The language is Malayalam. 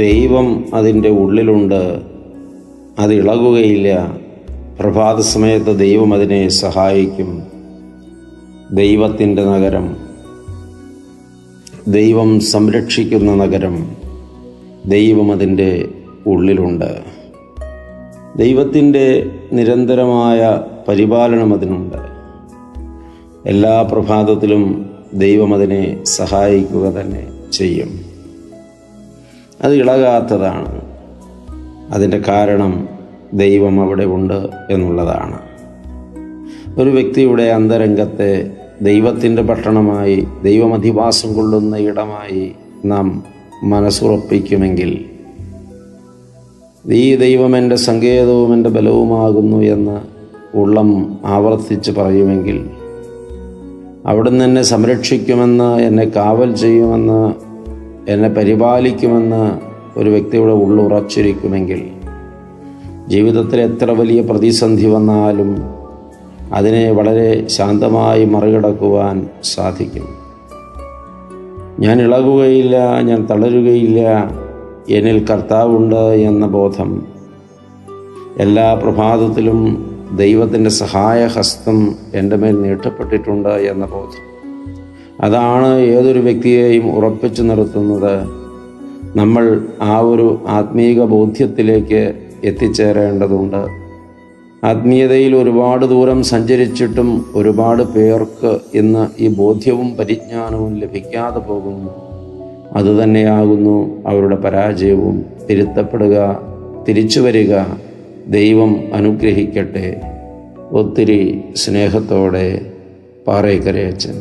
ദൈവം അതിൻ്റെ ഉള്ളിലുണ്ട്, അത് ഇളകുകയില്ല. പ്രഭാത സമയത്ത് ദൈവം അതിനെ സഹായിക്കും. ദൈവത്തിൻ്റെ നഗരം, ദൈവം സംരക്ഷിക്കുന്ന നഗരം, ദൈവം അതിൻ്റെ ഉള്ളിലുണ്ട്. ദൈവത്തിൻ്റെ നിരന്തരമായ പരിപാലനം അതിനുണ്ട്. എല്ലാ പ്രഭാതത്തിലും ദൈവം അതിനെ സഹായിക്കുക തന്നെ ചെയ്യും. അത് ഇളകാത്തതാണ്. അതിൻ്റെ കാരണം ദൈവം അവിടെ ഉണ്ട് എന്നുള്ളതാണ്. ഒരു വ്യക്തിയുടെ അന്തരംഗത്തെ ദൈവത്തിൻ്റെ പട്ടണമായി, ദൈവമധിവാസം കൊള്ളുന്ന ഇടമായി നാം മനസ്സുറപ്പിക്കുമെങ്കിൽ, ഈ ദൈവം എൻ്റെ സങ്കേതവും എൻ്റെ ബലവുമാകുന്നു എന്ന് ഉള്ളം ആവർത്തിച്ച് പറയുമെങ്കിൽ, അവിടുന്ന് എന്നെ സംരക്ഷിക്കുമെന്ന്, എന്നെ കാവൽ ചെയ്യുമെന്ന്, എന്നെ പരിപാലിക്കുമെന്ന് ഒരു വ്യക്തിയുടെ ഉള്ളുറച്ചിരിക്കുമെങ്കിൽ, ജീവിതത്തിൽ എത്ര വലിയ പ്രതിസന്ധി വന്നാലും അതിനെ വളരെ ശാന്തമായി മറികടക്കുവാൻ സാധിക്കും. ഞാൻ ഇളകുകയില്ല, ഞാൻ തളരുകയില്ല, എന്നിൽ കർത്താവുണ്ട് എന്ന ബോധം, എല്ലാ പ്രഭാതത്തിലും ദൈവത്തിൻ്റെ സഹായഹസ്തം എൻ്റെ മേൽ നീട്ടപ്പെട്ടിട്ടുണ്ട് എന്ന ബോധം, അതാണ് ഏതൊരു വ്യക്തിയെയും ഉറപ്പിച്ചു നിർത്തുന്നത്. നമ്മൾ ആ ഒരു ആത്മീക ബോധ്യത്തിലേക്ക് എത്തിച്ചേരേണ്ടതുണ്ട്. ആത്മീയതയിൽ ഒരുപാട് ദൂരം സഞ്ചരിച്ചിട്ടും ഒരുപാട് പേർക്ക് ഇന്ന് ഈ ബോധ്യവും പരിജ്ഞാനവും ലഭിക്കാതെ പോകുന്നു. അതുതന്നെയാകുന്നു അവരുടെ പരാജയവും. തിരുത്തപ്പെടുക, തിരിച്ചു വരിക. ദൈവം അനുഗ്രഹിക്കട്ടെ. ഒത്തിരി സ്നേഹത്തോടെ പാറേക്കരയച്ചൻ.